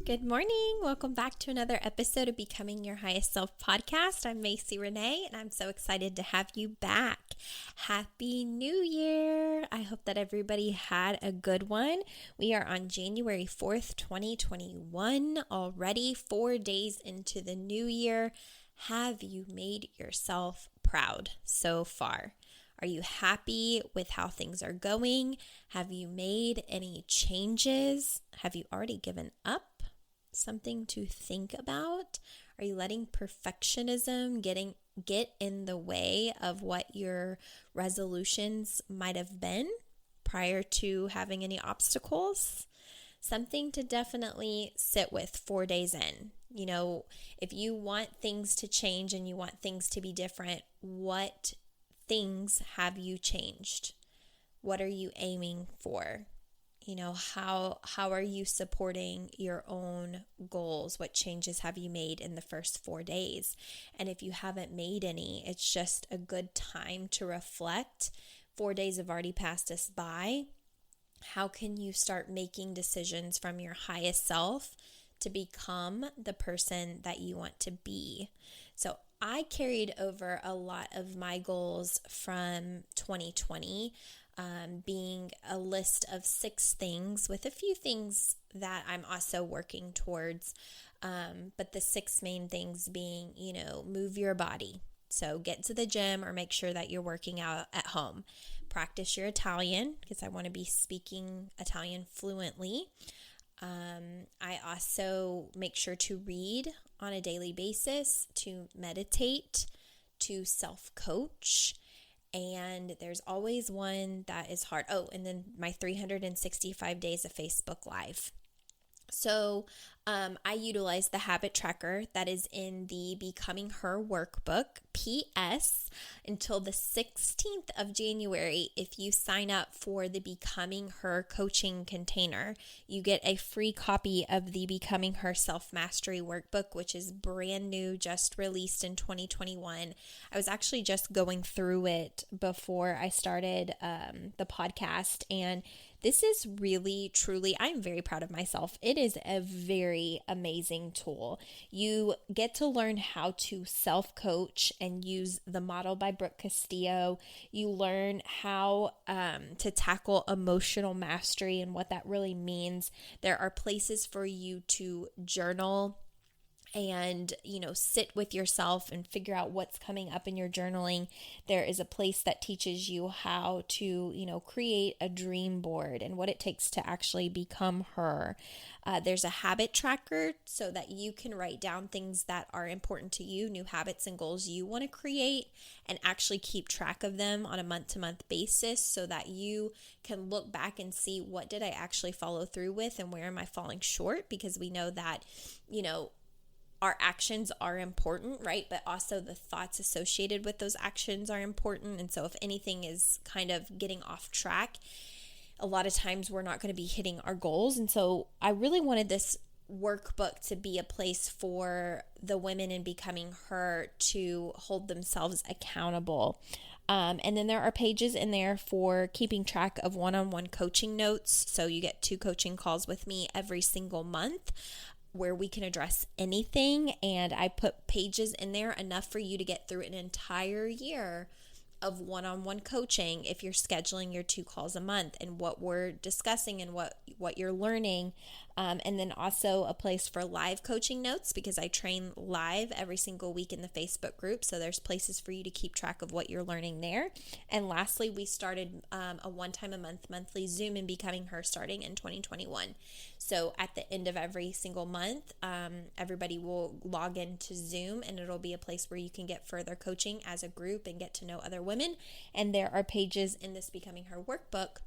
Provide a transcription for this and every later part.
Good morning. Welcome back to another episode of Becoming Your Highest Self podcast. I'm Macy Renee, and I'm so excited to have you back. Happy New Year. I hope that everybody had a good one. We are on January 4th, 2021, already 4 days into the new year. Have you made yourself proud so far? Are you happy with how things are going? Have you made any changes? Have you already given up? Something to think about? Are you letting perfectionism get in the way of what your resolutions might have been prior to having any obstacles? Something to definitely sit with 4 days in. You know, if you want things to change and you want things to be different, what things have you changed? What are you aiming for? You know, how are you supporting your own goals? What changes have you made in the first 4 days? And if you haven't made any, it's just a good time to reflect. 4 days have already passed us by. How can you start making decisions from your highest self to become the person that you want to be? So I carried over a lot of my goals from 2020. Being a list of 6 things with a few things that I'm also working towards. But the 6 main things being, move your body. So get to the gym or make sure that you're working out at home. Practice your Italian because I want to be speaking Italian fluently. I also make sure to read on a daily basis, to meditate, to self-coach. And there's always one that is hard. Oh, and then my 365 days of Facebook Live. So I utilize the habit tracker that is in the Becoming Her workbook. P.S. Until the 16th of January, if you sign up for the Becoming Her coaching container, you get a free copy of the Becoming Her Self-Mastery workbook, which is brand new, just released in 2021. I was actually just going through it before I started the podcast, and this is really, truly, I'm very proud of myself. It is a very amazing tool. You get to learn how to self-coach and use the model by Brooke Castillo. You learn how to tackle emotional mastery and what that really means. There are places for you to journal and, sit with yourself and figure out what's coming up in your journaling. There is a place that teaches you how to, create a dream board and what it takes to actually become her. There's a habit tracker so that you can write down things that are important to you, new habits and goals you want to create, and actually keep track of them on a month-to-month basis so that you can look back and see what did I actually follow through with and where am I falling short, because we know that, our actions are important, right? But also the thoughts associated with those actions are important. And so if anything is kind of getting off track, a lot of times we're not going to be hitting our goals. And so I really wanted this workbook to be a place for the women in Becoming Her to hold themselves accountable. And then there are pages in there for keeping track of one-on-one coaching notes. So you get 2 coaching calls with me every single month, where we can address anything, and I put pages in there enough for you to get through an entire year of one-on-one coaching if you're scheduling your 2 calls a month and what we're discussing and what you're learning. And then also a place for live coaching notes, because I train live every single week in the Facebook group. So there's places for you to keep track of what you're learning there. And lastly, we started a one-time a month monthly Zoom in Becoming Her starting in 2021. So at the end of every single month, everybody will log into Zoom, and it'll be a place where you can get further coaching as a group and get to know other women. And there are pages in this Becoming Her workbook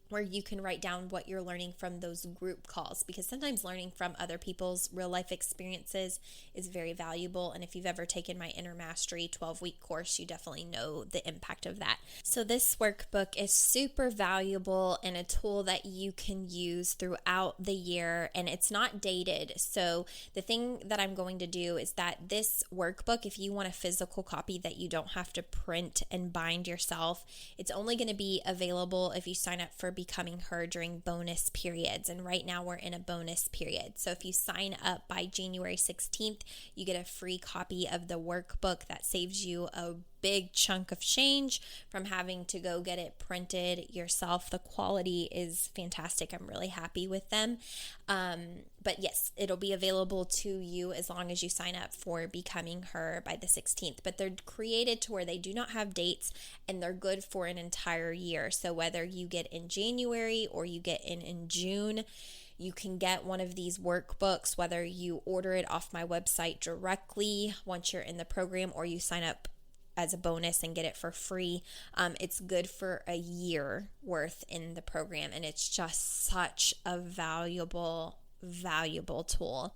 where you can write down what you're learning from those group calls, because sometimes learning from other people's real life experiences is very valuable. And if you've ever taken my Inner Mastery 12-week course, you definitely know the impact of that. So this workbook is super valuable and a tool that you can use throughout the year, and it's not dated. So the thing that I'm going to do is that this workbook, if you want a physical copy that you don't have to print and bind yourself, it's only going to be available if you sign up for Becoming Her during bonus periods. And right now we're in a bonus period. So if you sign up by January 16th, you get a free copy of the workbook that saves you a big chunk of change from having to go get it printed yourself. The quality is fantastic. I'm really happy with them. But yes, it'll be available to you as long as you sign up for Becoming Her by the 16th. But they're created to where they do not have dates and they're good for an entire year. So whether you get in January or you get in June, you can get one of these workbooks, whether you order it off my website directly once you're in the program or you sign up as a bonus and get it for free. It's good for a year worth in the program, and it's just such a valuable tool.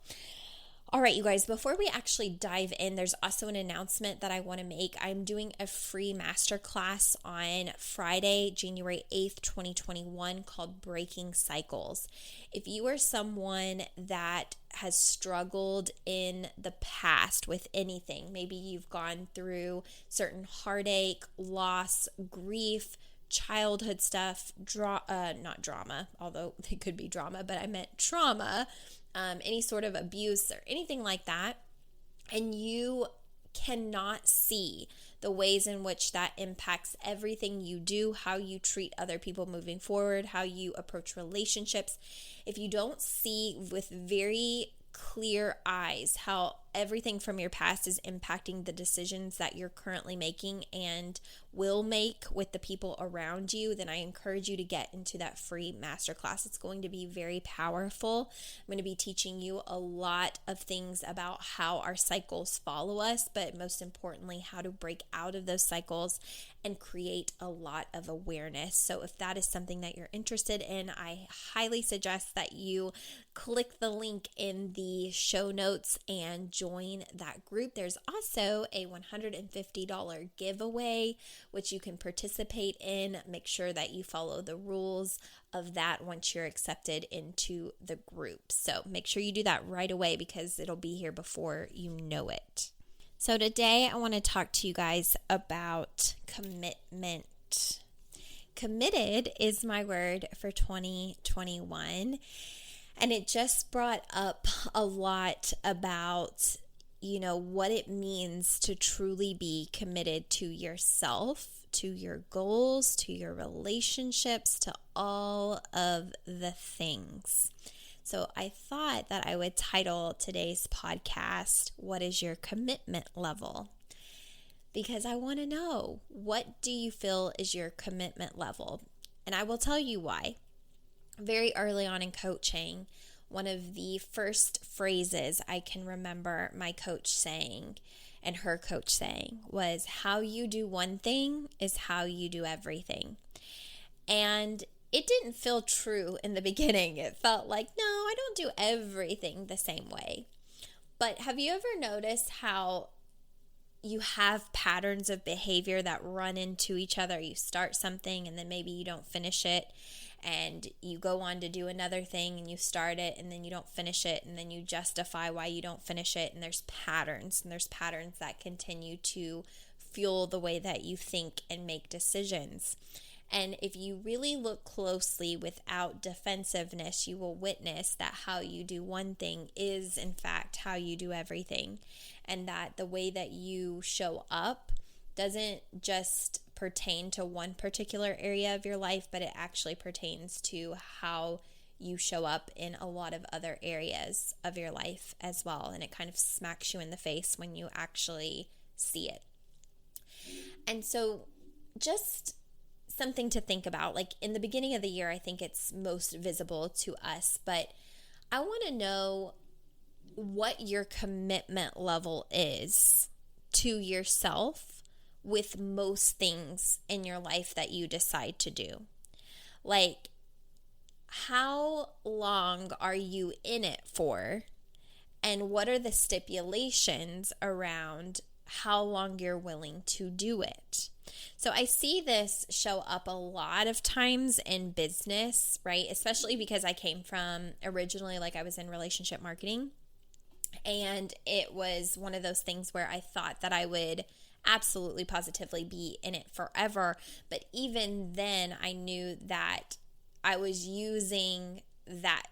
All right, you guys, before we actually dive in, there's also an announcement that I want to make. I'm doing a free masterclass on Friday, January 8th, 2021, called Breaking Cycles. If you are someone that has struggled in the past with anything, maybe you've gone through certain heartache, loss, grief, childhood stuff, not drama, although they could be drama, but I meant trauma, any sort of abuse or anything like that, and you cannot see the ways in which that impacts everything you do, how you treat other people moving forward, how you approach relationships. If you don't see with very clear eyes how everything from your past is impacting the decisions that you're currently making and will make with the people around you, then I encourage you to get into that free masterclass. It's going to be very powerful. I'm going to be teaching you a lot of things about how our cycles follow us, but most importantly, how to break out of those cycles and create a lot of awareness. So if that is something that you're interested in, I highly suggest that you click the link in the show notes and join that group. There's also a $150 giveaway, which you can participate in. Make sure that you follow the rules of that once you're accepted into the group. So make sure you do that right away because it'll be here before you know it. So today I want to talk to you guys about commitment. Committed is my word for 2021. And it just brought up a lot about, what it means to truly be committed to yourself, to your goals, to your relationships, to all of the things. So I thought that I would title today's podcast, What is Your Commitment Level? Because I want to know, what do you feel is your commitment level? And I will tell you why. Very early on in coaching, one of the first phrases I can remember my coach saying and her coach saying was, how you do one thing is how you do everything. And it didn't feel true in the beginning. It felt like, no, I don't do everything the same way. But have you ever noticed how you have patterns of behavior that run into each other? You start something and then maybe you don't finish it, and you go on to do another thing and you start it and then you don't finish it, and then you justify why you don't finish it, and there's patterns that continue to fuel the way that you think and make decisions. And if you really look closely without defensiveness, you will witness that how you do one thing is, in fact, how you do everything. And that the way that you show up doesn't just pertain to one particular area of your life, but it actually pertains to how you show up in a lot of other areas of your life as well. And it kind of smacks you in the face when you actually see it. And so just something to think about, like in the beginning of the year, I think it's most visible to us, but I want to know what your commitment level is to yourself with most things in your life that you decide to do. Like, how long are you in it for? And what are the stipulations around how long you're willing to do it? So I see this show up a lot of times in business, right? Especially because I came from originally, like I was in relationship marketing. And it was one of those things where I thought that I would absolutely positively be in it forever. But even then, I knew that I was using that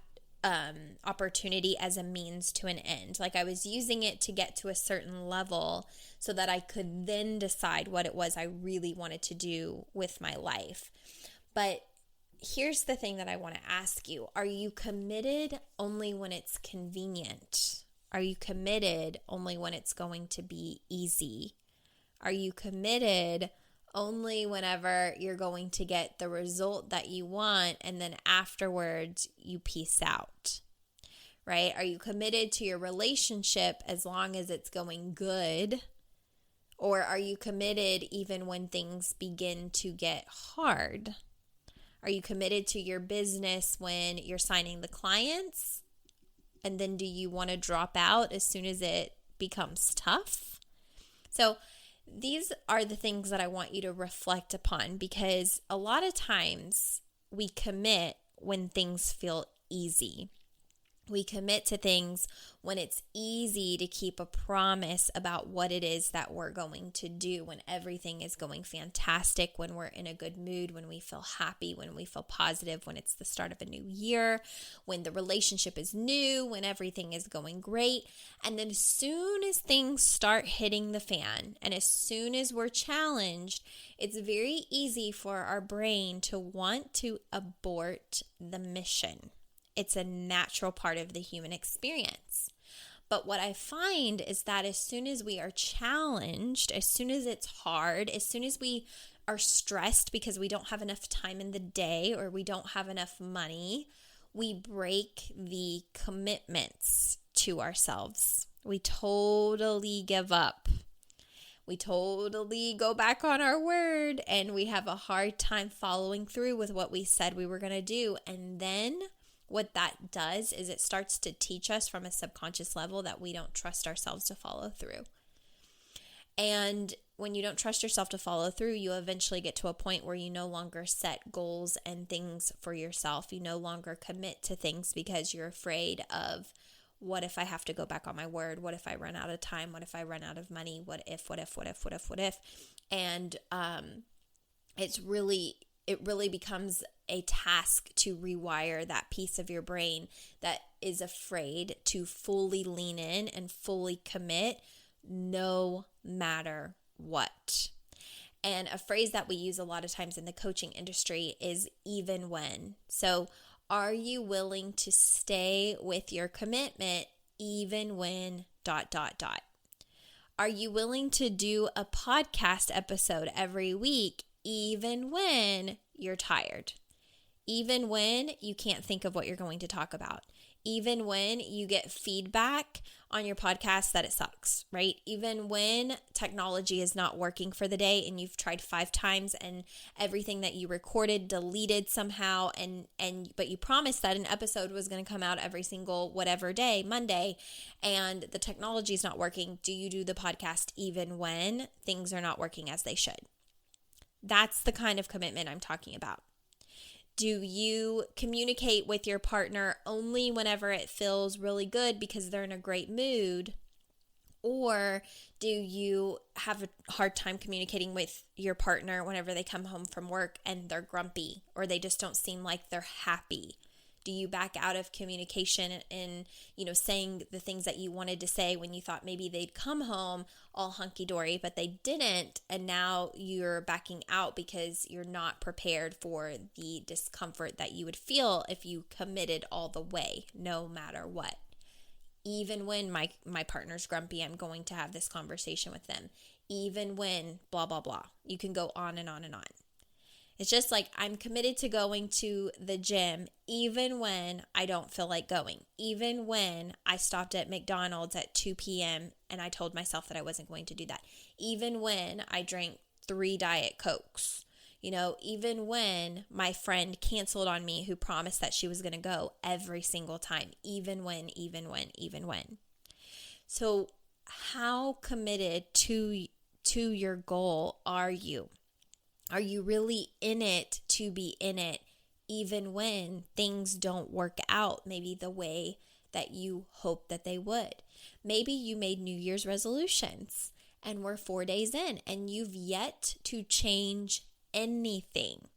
opportunity as a means to an end. Like I was using it to get to a certain level so that I could then decide what it was I really wanted to do with my life. But here's the thing that I want to ask you. Are you committed only when it's convenient? Are you committed only when it's going to be easy? Are you committed only whenever you're going to get the result that you want and then afterwards you peace out, right? Are you committed to your relationship as long as it's going good? Or are you committed even when things begin to get hard? Are you committed to your business when you're signing the clients? And then do you want to drop out as soon as it becomes tough? So these are the things that I want you to reflect upon, because a lot of times we commit when things feel easy. We commit to things when it's easy to keep a promise about what it is that we're going to do, when everything is going fantastic, when we're in a good mood, when we feel happy, when we feel positive, when it's the start of a new year, when the relationship is new, when everything is going great. And then as soon as things start hitting the fan and as soon as we're challenged, it's very easy for our brain to want to abort the mission. It's a natural part of the human experience. But what I find is that as soon as we are challenged, as soon as it's hard, as soon as we are stressed because we don't have enough time in the day or we don't have enough money, we break the commitments to ourselves. We totally give up. We totally go back on our word and we have a hard time following through with what we said we were going to do. And then what that does is it starts to teach us from a subconscious level that we don't trust ourselves to follow through. And when you don't trust yourself to follow through, you eventually get to a point where you no longer set goals and things for yourself. You no longer commit to things because you're afraid of, what if I have to go back on my word? What if I run out of time? What if I run out of money? What if? And it really becomes a task to rewire that piece of your brain that is afraid to fully lean in and fully commit no matter what. And a phrase that we use a lot of times in the coaching industry is even when. So are you willing to stay with your commitment even when ... Are you willing to do a podcast episode every week even when you're tired? Even when you can't think of what you're going to talk about? Even when you get feedback on your podcast that it sucks, right? Even when technology is not working for the day and you've tried 5 times and everything that you recorded deleted somehow, but you promised that an episode was going to come out every single whatever day, Monday, and the technology is not working. Do you do the podcast even when things are not working as they should? That's the kind of commitment I'm talking about. Do you communicate with your partner only whenever it feels really good because they're in a great mood? Or do you have a hard time communicating with your partner whenever they come home from work and they're grumpy or they just don't seem like they're happy? Do you back out of communication and, saying the things that you wanted to say when you thought maybe they'd come home all hunky-dory, but they didn't, and now you're backing out because you're not prepared for the discomfort that you would feel if you committed all the way, no matter what? Even when my partner's grumpy, I'm going to have this conversation with them. Even when blah, blah, blah. You can go on and on and on. It's just like I'm committed to going to the gym even when I don't feel like going. Even when I stopped at McDonald's at 2 p.m. and I told myself that I wasn't going to do that. Even when I drank 3 Diet Cokes. Even when my friend canceled on me who promised that she was going to go every single time. Even when. So how committed to your goal are you? Are you really in it to be in it, even when things don't work out maybe the way that you hope that they would? Maybe you made New Year's resolutions and we're 4 days in and you've yet to change anything.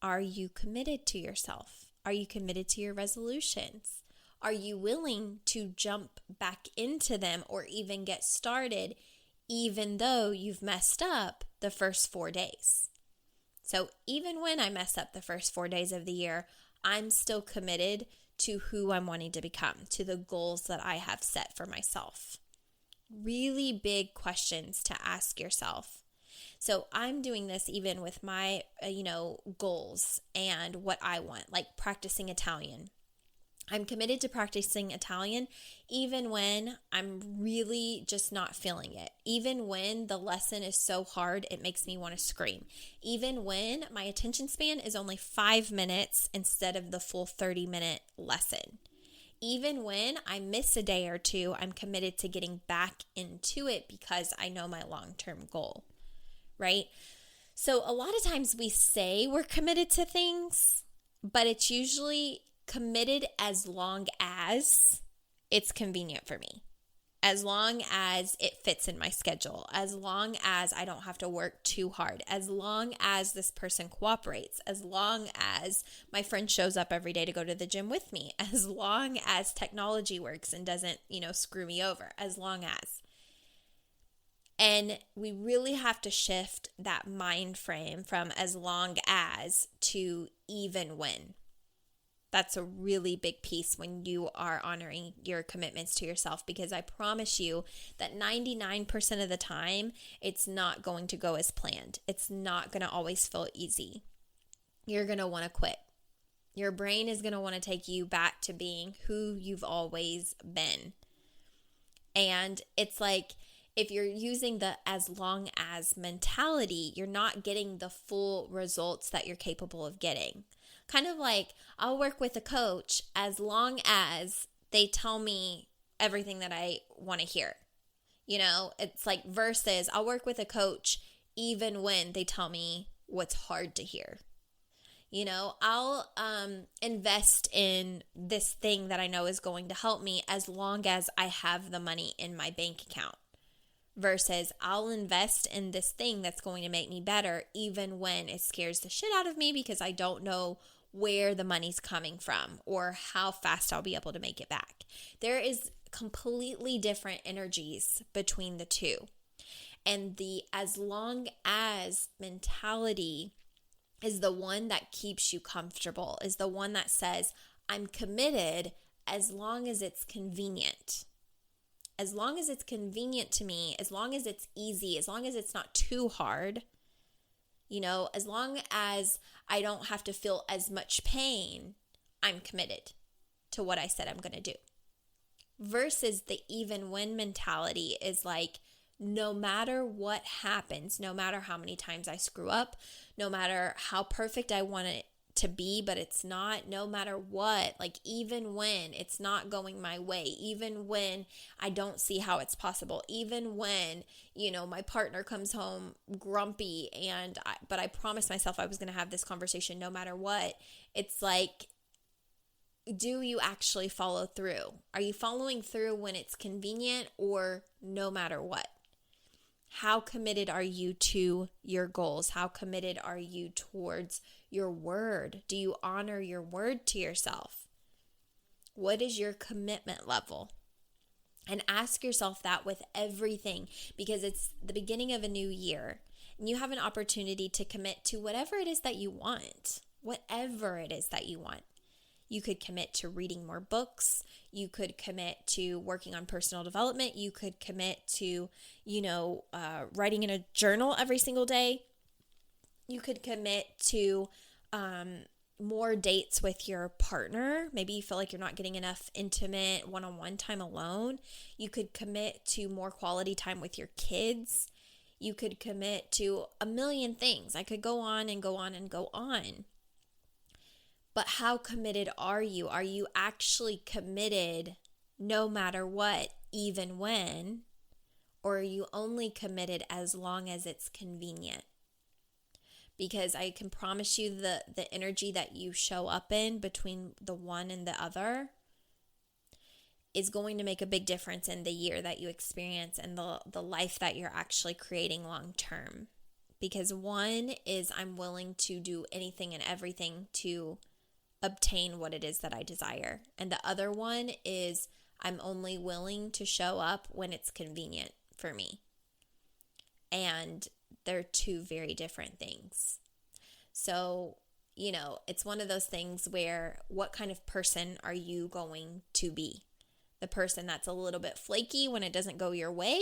Are you committed to yourself? Are you committed to your resolutions? Are you willing to jump back into them or even get started even though you've messed up the first 4 days? So even when I mess up the first 4 days of the year, I'm still committed to who I'm wanting to become, to the goals that I have set for myself. Really big questions to ask yourself. So I'm doing this even with my, goals and what I want, like practicing Italian. I'm committed to practicing Italian even when I'm really just not feeling it. Even when the lesson is so hard, it makes me want to scream. Even when my attention span is only 5 minutes instead of the full 30-minute lesson. Even when I miss a day or two, I'm committed to getting back into it because I know my long-term goal, right? So a lot of times we say we're committed to things, but it's usually committed as long as it's convenient for me, as long as it fits in my schedule, as long as I don't have to work too hard, as long as this person cooperates, as long as my friend shows up every day to go to the gym with me, as long as technology works and doesn't, screw me over, as long as. And we really have to shift that mind frame from as long as to even when. That's a really big piece when you are honoring your commitments to yourself, because I promise you that 99% of the time, it's not going to go as planned. It's not going to always feel easy. You're going to want to quit. Your brain is going to want to take you back to being who you've always been. And it's like, if you're using the as long as mentality, you're not getting the full results that you're capable of getting. Kind of like, I'll work with a coach as long as they tell me everything that I want to hear. It's like versus I'll work with a coach even when they tell me what's hard to hear. I'll invest in this thing that I know is going to help me as long as I have the money in my bank account. Versus I'll invest in this thing that's going to make me better even when it scares the shit out of me because I don't know where the money's coming from or how fast I'll be able to make it back. There is completely different energies between the two. And the as long as mentality is the one that keeps you comfortable, is the one that says, I'm committed as long as it's convenient. As long as it's convenient to me, as long as it's easy, as long as it's not too hard, as long as I don't have to feel as much pain, I'm committed to what I said I'm going to do. Versus the even when mentality is like, no matter what happens, no matter how many times I screw up, no matter how perfect I want it to be, but it's not, no matter what, like even when it's not going my way, even when I don't see how it's possible, even when, my partner comes home grumpy but I promised myself I was going to have this conversation no matter what. It's like, do you actually follow through? Are you following through when it's convenient or no matter what? How committed are you to your goals? How committed are you towards your word? Do you honor your word to yourself? What is your commitment level? And ask yourself that with everything, because it's the beginning of a new year and you have an opportunity to commit to whatever it is that you want, whatever it is that you want. You could commit to reading more books. You could commit to working on personal development. You could commit to, writing in a journal every single day. You could commit to more dates with your partner. Maybe you feel like you're not getting enough intimate one-on-one time alone. You could commit to more quality time with your kids. You could commit to a million things. I could go on and go on and go on. But how committed are you? Are you actually committed no matter what, even when? Or are you only committed as long as it's convenient? Because I can promise you the energy that you show up in between the one and the other is going to make a big difference in the year that you experience and the life that you're actually creating long term. because one is I'm willing to do anything and everything to obtain what it is that I desire. And the other one is I'm only willing to show up when it's convenient for me. And they're two very different things. So, it's one of those things where what kind of person are you going to be? The person that's a little bit flaky when it doesn't go your way,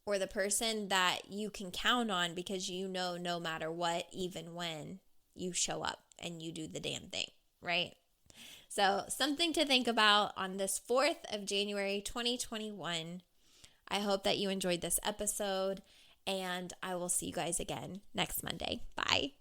or the person that you can count on because no matter what, even when you show up and you do the damn thing, right? So something to think about on this 4th of January, 2021. I hope that you enjoyed this episode, and I will see you guys again next Monday. Bye.